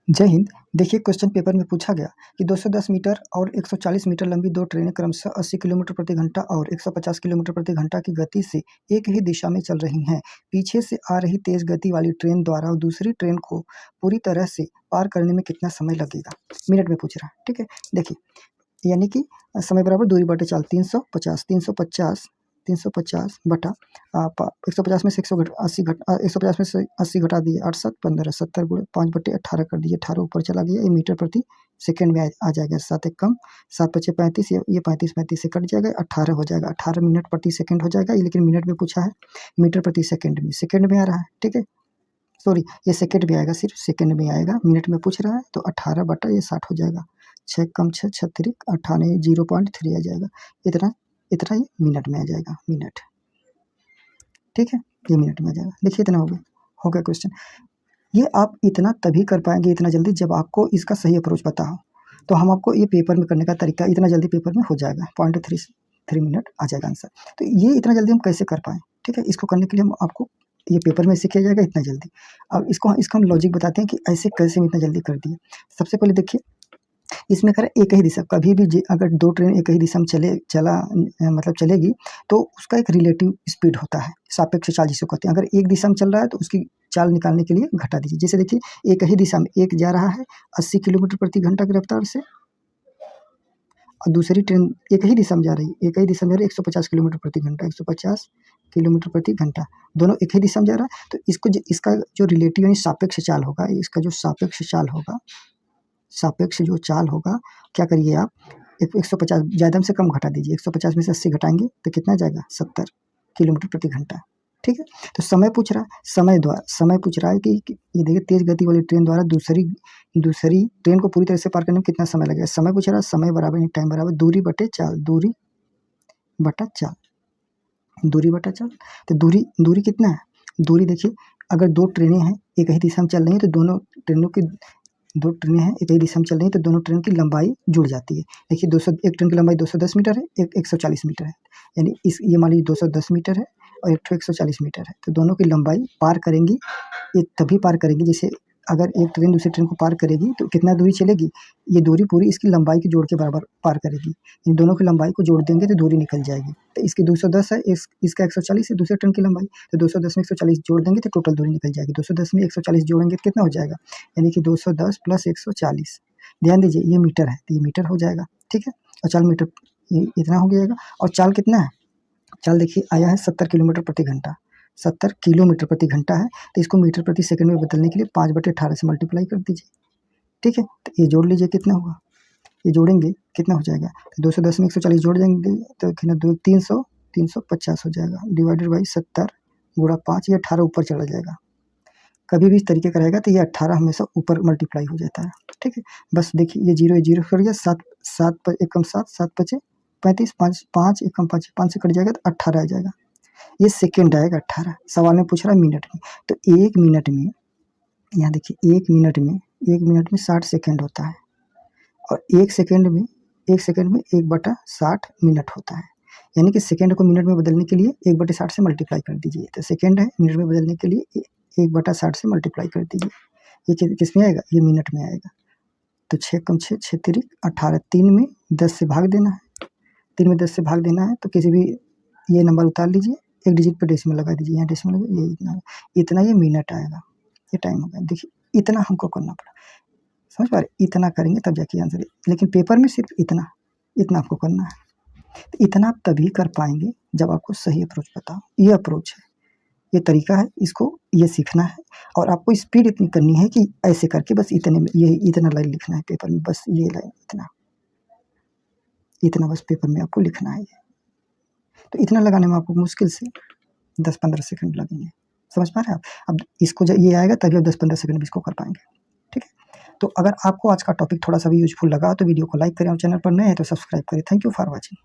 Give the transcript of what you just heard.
जय हिंद। देखिए question paper में पूछा गया कि 210 मीटर और 140 मीटर लंबी दो ट्रेनें क्रमशः 80 किलोमीटर प्रति घंटा और 150 किलोमीटर प्रति घंटा की गति से एक ही दिशा में चल रही हैं। पीछे से आ रही तेज गति वाली ट्रेन द्वारा दूसरी ट्रेन को पूरी तरह से पार करने में कितना समय लगेगा? मिनट में पूछ रहा है। ठीक है, देखिए यानी कि समय बराबर दूरी बटे चाल 350 बटा 150 में से 150 में से 80 घटा दिए 8 7 15 70 गुणे 5/18 कर दिए। 18 ऊपर चला गया, ये मीटर प्रति सेकंड में आ जाएगा। 7 एक कम 7 पचे 35, ये 35 से कट जाएगा, 18 हो जाएगा। 18 मिनट प्रति सेकंड हो जाएगा, ये लेकिन मिनट में पूछा है, मीटर प्रति सेकंड में आ रहा है। ठीक है, सॉरी ये सेकंड में आएगा, सिर्फ सेकंड में आएगा, मिनट में पूछ रहा है तो 18 बटा ये 60 हो जाएगा। 6 कम 6 36, 18 0.3 आ जाएगा। इतना ये मिनट में आ जाएगा, मिनट। ठीक है, ये मिनट में आ जाएगा। देखिए इतना हो गया क्वेश्चन। ये आप इतना तभी कर पाएंगे इतना जल्दी जब आपको इसका सही अप्रोच पता हो। तो हम आपको ये पेपर में करने का तरीका, इतना जल्दी पेपर में हो जाएगा, 0.3 मिनट आ जाएगा आंसर। तो ये इतना जल्दी हम कैसे कर पाएँ? ठीक है, इसको करने के लिए हम आपको ये पेपर में सीखा जाएगा इतना जल्दी। अब इसका हम लॉजिक बताते हैं कि ऐसे कैसे हम इतना जल्दी कर दिए। सबसे पहले देखिए, इसमें करें एक ही दिशा, कभी भी अगर दो ट्रेन एक ही दिशा में चलेगी तो उसका एक रिलेटिव स्पीड होता है, सापेक्ष चाल जिसको कहते हैं। अगर एक दिशा में चल रहा है तो उसकी चाल निकालने के लिए घटा दीजिए। जैसे देखिए एक ही दिशा में एक जा रहा है 80 किलोमीटर प्रति घंटा की रफ्तार से, और दूसरी ट्रेन एक ही दिशा में जा रही है, 150 किलोमीटर प्रति घंटा, 150 किलोमीटर प्रति घंटा, दोनों एक ही दिशा में जा रहा है। तो इसका जो रिलेटिव यानी सापेक्ष चाल होगा, इसका जो सापेक्ष जो चाल होगा, क्या करिए आप 150 ज़्यादा से कम घटा दीजिए। 150 में से 80 घटाएंगे तो कितना जाएगा? 70 किलोमीटर प्रति घंटा। ठीक है, तो समय पूछ रहा है, समय पूछ रहा है कि ये देखिए तेज गति वाली ट्रेन द्वारा दूसरी ट्रेन को पूरी तरह से पार करने में कितना समय लगेगा। समय पूछ रहा है, समय बराबर टाइम बराबर दूरी बटे चाल, दूरी बटा चाल। तो दूरी कितना है? दूरी देखिए, अगर दो ट्रेनें हैं एक ही दिशा में चल रही हैं तो दो ट्रेनें हैं एक ही दिशा में चल रही हैं तो दोनों ट्रेन की लंबाई जुड़ जाती है। देखिए एक ट्रेन की लंबाई 210 मीटर है, एक 140 मीटर है, यानी ये मान लीजिए 210 मीटर है और एक 140 मीटर है। तो दोनों की लंबाई पार करेंगी, ये तभी पार करेंगी जैसे अगर एक ट्रेन दूसरी ट्रेन को पार करेगी तो कितना दूरी चलेगी, ये दूरी पूरी इसकी लंबाई के जोड़ के बराबर पार करेगी। इन दोनों की लंबाई को जोड़ देंगे तो दूरी निकल जाएगी। तो इसकी 210 है, इसका 140 है दूसरे ट्रेन की लंबाई, तो 210 में 140 जोड़ देंगे तो टोटल दूरी निकल जाएगी। 210 में 140 जोड़ेंगे तो कितना हो जाएगा, यानी कि 210 प्लस 140। ध्यान दीजिए ये मीटर है तो ये मीटर हो जाएगा। ठीक है, और चाल मीटर ये इतना हो जाएगा। और चाल कितना है? चाल देखिए आया है 70 किलोमीटर प्रति घंटा, 70 किलोमीटर प्रति घंटा है, तो इसको मीटर प्रति सेकंड में बदलने के लिए 5/18 से मल्टीप्लाई कर दीजिए। ठीक है, तो ये जोड़ लीजिए कितना होगा, ये जोड़ेंगे कितना हो जाएगा, तो 210 में 140 जोड़ देंगे तो कितना 350 हो जाएगा, डिवाइडेड बाई 70 गुणा 5, ये 18 ऊपर चला जाएगा। कभी भी इस तरीके का रहेगा तो ये 18 हमेशा ऊपर मल्टीप्लाई हो जाता है। ठीक है, बस देखिए ये जीरो कट गया, 7 एक कम 7 पचे 35, 5 एक कम 5 से कट जाएगा तो 18 आ जाएगा। ये सेकंड आएगा 18। सवाल में पूछ रहा है मिनट में, तो एक मिनट में, यहाँ देखिए एक मिनट में 60 सेकंड होता है, और एक सेकंड में 1/60 मिनट होता है। यानी कि सेकंड को मिनट में बदलने के लिए 1/60 से मल्टीप्लाई कर दीजिए। तो सेकंड है, मिनट में बदलने के लिए 1/60 से मल्टीप्लाई कर दीजिए। ये किस में आएगा? ये मिनट में आएगा। तो 6 कम 6 6 तिरिक 18, 3 में 10 से भाग देना है, 3 में 10 से भाग देना है। तो किसी भी ये नंबर उतार लीजिए, एक डिजिट पर डेसिमल लगा दीजिए, यहाँ डेसिमल लगा, ये इतना ये मिनट आएगा, ये टाइम होगा। देखिए इतना हमको करना पड़ा, समझ पा रहे? इतना करेंगे तब जाके आंसर है, लेकिन पेपर में सिर्फ इतना आपको करना है। तो इतना आप तभी कर पाएंगे जब आपको सही अप्रोच पता हो। ये अप्रोच है, ये तरीका है, इसको ये सीखना है। और आपको स्पीड इतनी करनी है कि ऐसे करके बस इतने में ये इतना लाइन लिखना है पेपर में, बस ये लाइन इतना बस पेपर में आपको लिखना है। तो इतना लगाने में आपको मुश्किल से 10-15 सेकंड लगेंगे। समझ पा रहे हैं आप? अब इसको जब ये आएगा तभी आप 10-15 सेकंड में इसको कर पाएंगे। ठीक है, तो अगर आपको आज का टॉपिक थोड़ा सा भी यूजफुल लगा तो वीडियो को लाइक करें और चैनल पर नए हैं तो सब्सक्राइब करें। Thank you for watching.